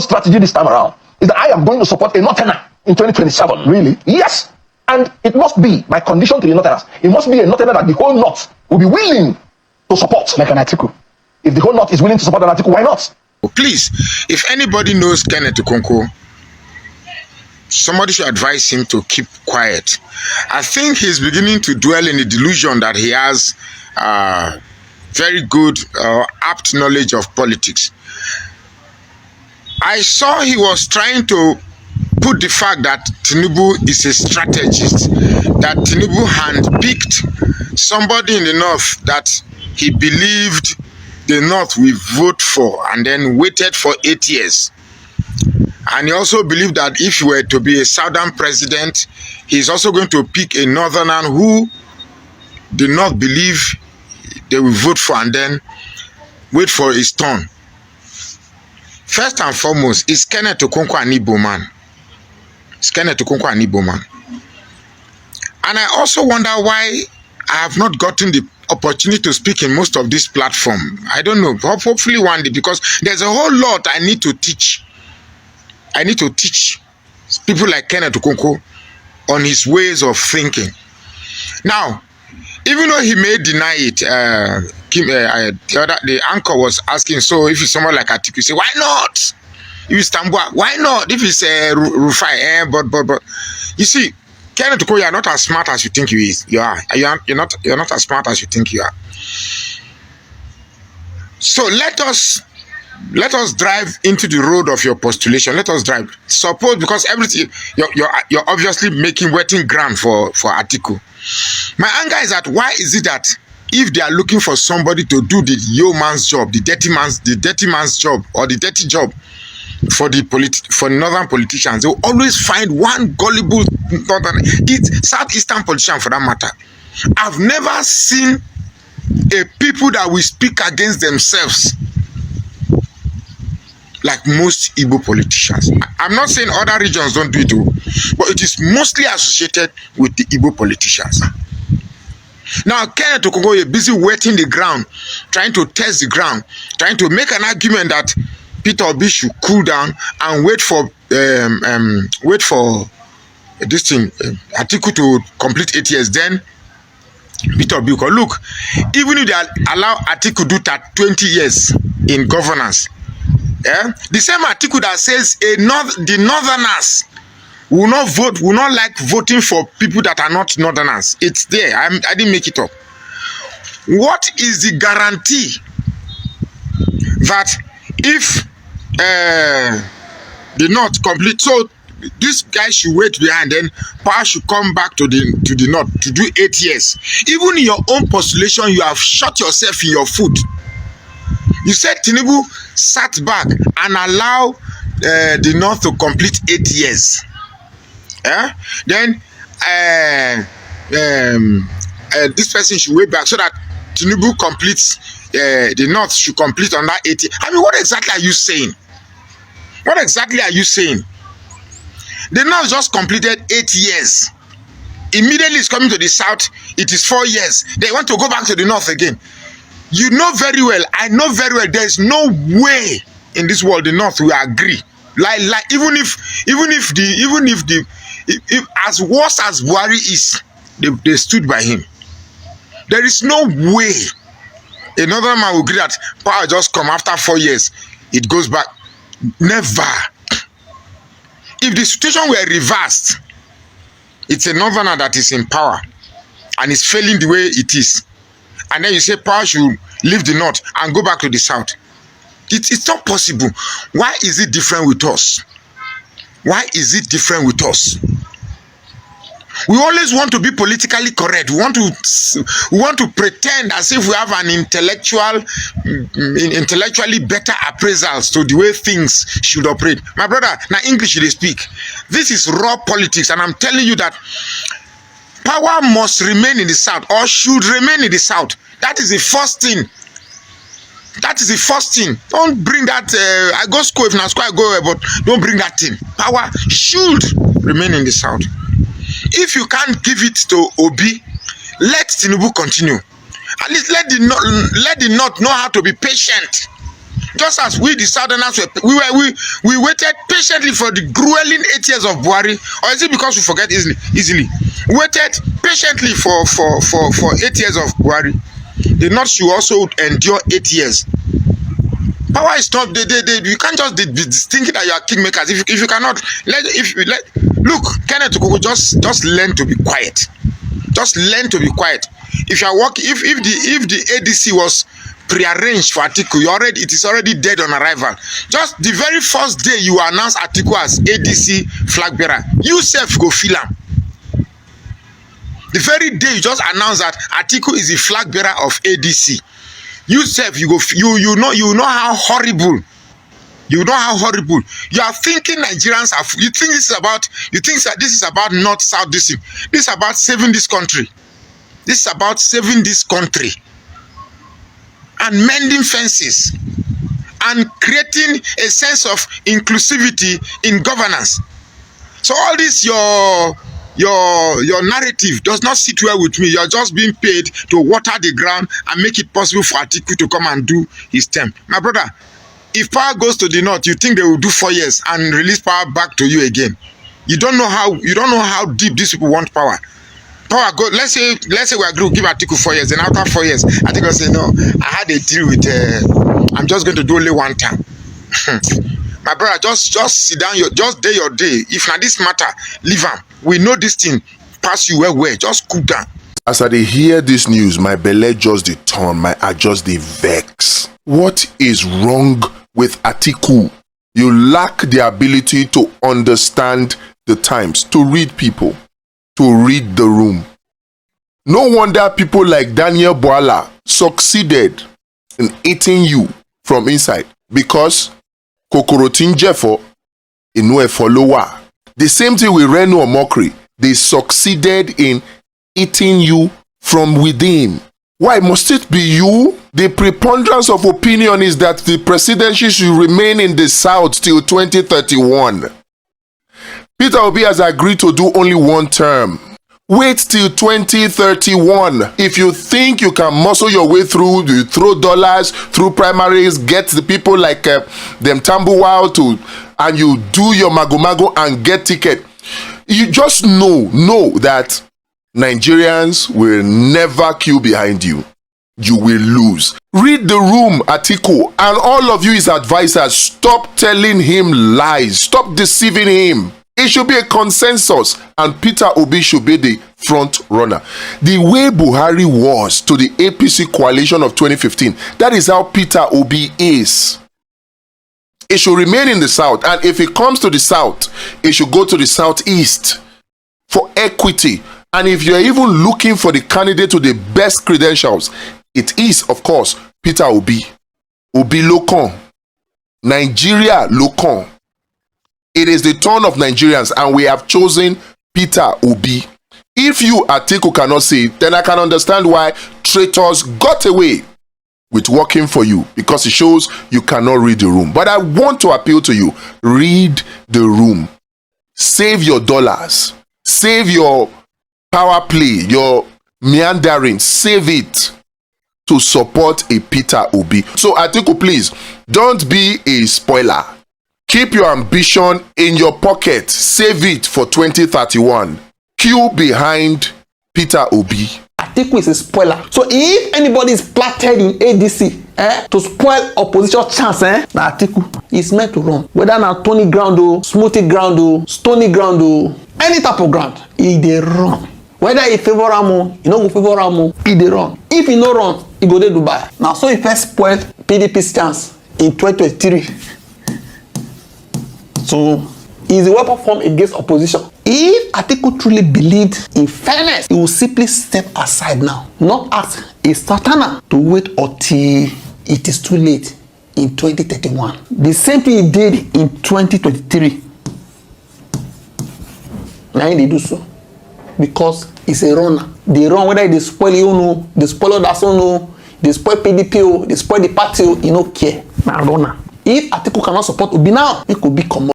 strategy this time around is that I am going to support a northerner in 2027. Really? Yes. And it must be my condition to the northerners. It must be a northerner that the whole north will be willing to support, like an Atiku. If the whole north is willing to support an Atiku, why not? Please, if anybody knows Kenneth Okonkwo, somebody should advise him to keep quiet. I think he's beginning to dwell in the delusion that he has very good apt knowledge of politics. I saw he was trying to put the fact that Tinubu is a strategist, that Tinubu handpicked somebody in the north that he believed the north will vote for, and then waited for 8 years. And he also believed that if he were to be a southern president, he's also going to pick a northerner who the north believe they will vote for, and then wait for his turn. First and foremost, is Kenneth Okonkwo an Igbo man? Is Kenneth Okonkwo an Igbo man? And I also wonder why I have not gotten the opportunity to speak in most of this platform. I don't know. Hopefully one day, because there's a whole lot I need to teach. I need to teach people like Kenneth Okonkwo on his ways of thinking. Now, even though he may deny it, the anchor was asking, so if it's someone like Atiku, you say, why not? If it's Tambua, why not? If it's Rufai, but you see, Kenneth Okonkwo, you are not as smart as you think you are. You're not as smart as you think you are. So let us drive into the road of your postulation. Let us drive. Suppose, because everything you're obviously wetting ground for Atiku. My anger is that why is it that if they are looking for somebody to do the yeoman's job, the dirty man's job, or the dirty job for northern politicians, they will always find one gullible southeastern politician for that matter. I've never seen a people that will speak against themselves like most Igbo politicians. I'm not saying other regions don't do it, but it is mostly associated with the Igbo politicians. Now, Kenneth Okonkwo is busy wetting the ground, trying to test the ground, trying to make an argument that Peter Obi should cool down and wait for this thing, Atiku to complete 8 years. Then Peter Obi will look, even if they allow Atiku to do that 20 years in governance, the same Atiku that says the northerners will not like voting for people that are not northerners. It's there. I didn't make it up. What is the guarantee that if the north complete, so this guy should wait behind, then power should come back to the north to do 8 years? Even in your own postulation, you have shot yourself in your foot. You said Tinubu sat back and allow the north to complete 8 years. Then this person should wait back so that Tinubu completes, the north should complete on that 80. I mean, what exactly are you saying? What exactly are you saying? The north just completed 8 years. Immediately it's coming to the south, it is 4 years. They want to go back to the north again. You know very well, I know very well, there is no way in this world the north will agree. Like even if as worse as Buhari is, they stood by him. There is no way another man will agree that power just come after 4 years, it goes back. Never. If the situation were reversed, it's a northerner that is in power and is failing the way it is, and then you say power should leave the north and go back to the south. It's not possible. Why is it different with us? Why is it different with us? We always want to be politically correct. We want to pretend as if we have an intellectually better appraisals to the way things should operate. My brother, now English they speak. This is raw politics, and I'm telling you that power must remain in the south, or should remain in the south. That is the first thing. That is the first thing. Don't bring that. I go school if not school I go, but don't bring that thing. Power should remain in the south. If you can't give it to Obi, let Tinubu continue. At least let the North know how to be patient. Just as we the Southerners we waited patiently for the grueling 8 years of Buhari, or is it because we forget easily? We waited patiently for 8 years of Buhari. The North should also endure 8 years. Power is not you can't just be thinking that you are kingmakers. If you cannot look, Kenneth Okonkwo, just learn to be quiet. Just learn to be quiet. If you are working, if the ADC was prearranged for Atiku, it is already dead on arrival. Just the very first day you announce Atiku as ADC flag bearer, you self go feel am. The very day you just announce that Atiku is the flag bearer of ADC, you self you know how horrible. You know how horrible. You are thinking Nigerians are. You think that this is about North, South, this. This is about saving this country. This is about saving this country and mending fences and creating a sense of inclusivity in governance. So all this your narrative does not sit well with me. You are just being paid to water the ground and make it possible for Atiku to come and do his term. My brother, if power goes to the North, you think they will do 4 years and release power back to you again? You don't know how deep these people want power. Power go. Let's say we agree, we'll give Atiku 4 years, and after 4 years, Atiku will say, no, I had a deal with. I'm just going to do only one time. My brother, just sit down. Just day your day. If not this matter, leave am. We know this thing pass you well. Just cool down. As I dey hear this news, my belle just dey turn, my heart just dey vex. What is wrong with Atiku? You lack the ability to understand the times, to read people, to read the room. No wonder people like Daniel Bwala succeeded in eating you from inside, because Kokorotin Jeffo inu e follower. The same thing with Reno Omokri. They succeeded in eating you from within. Why must it be you? The preponderance of opinion is that the presidency should remain in the South till 2031. Peter Obi has agreed to do only one term. Wait till 2031. If you think you can muscle your way through, you throw dollars, through primaries, get the people like them Tambuwal to, and you do your mago and get ticket. You just know that Nigerians will never queue behind you. You will lose. Read the room, Atiku, and all of you his advisors. Stop telling him lies. Stop deceiving him. It should be a consensus, and Peter Obi should be the front runner. The way Buhari was to the APC coalition of 2015, that is how Peter Obi is. It should remain in the South, and if it comes to the South, it should go to the Southeast for equity. And if you're even looking for the candidate with the best credentials, it is, of course, Peter Obi. Obi Lokon. Nigeria Lokon. It is the turn of Nigerians, and we have chosen Peter Obi. If you, Atiku, cannot see it, then I can understand why traitors got away with working for you, because it shows you cannot read the room. But I want to appeal to you. Read the room. Save your dollars. Save your power play, your meandering. Save it to support a Peter Obi. So Atiku, please, don't be a spoiler. Keep your ambition in your pocket. Save it for 2031. Queue behind Peter Obi. Atiku is a spoiler. So if anybody is planted in ADC to spoil opposition chance, na Atiku is meant to run. Whether na stony ground o, smoothie ground o, stony ground o, any type of ground, he dey run. Whether he favor am o, he no go favor am o, he dey run. If he no run, he go dey Dubai. Now so he first spoil PDP's chance in 2023. So is a weapon formed against opposition. If Atiku truly believed in fairness, he will simply step aside now, not ask a sultana to wait until it is too late in 2031. The same thing he did in 2023. Now he do so because he's a runner. They run whether they spoil you know, they spoil others know, they spoil PDP, they spoil the party, you no care. Now runner. If Atiku cannot support Obi now, it could be common.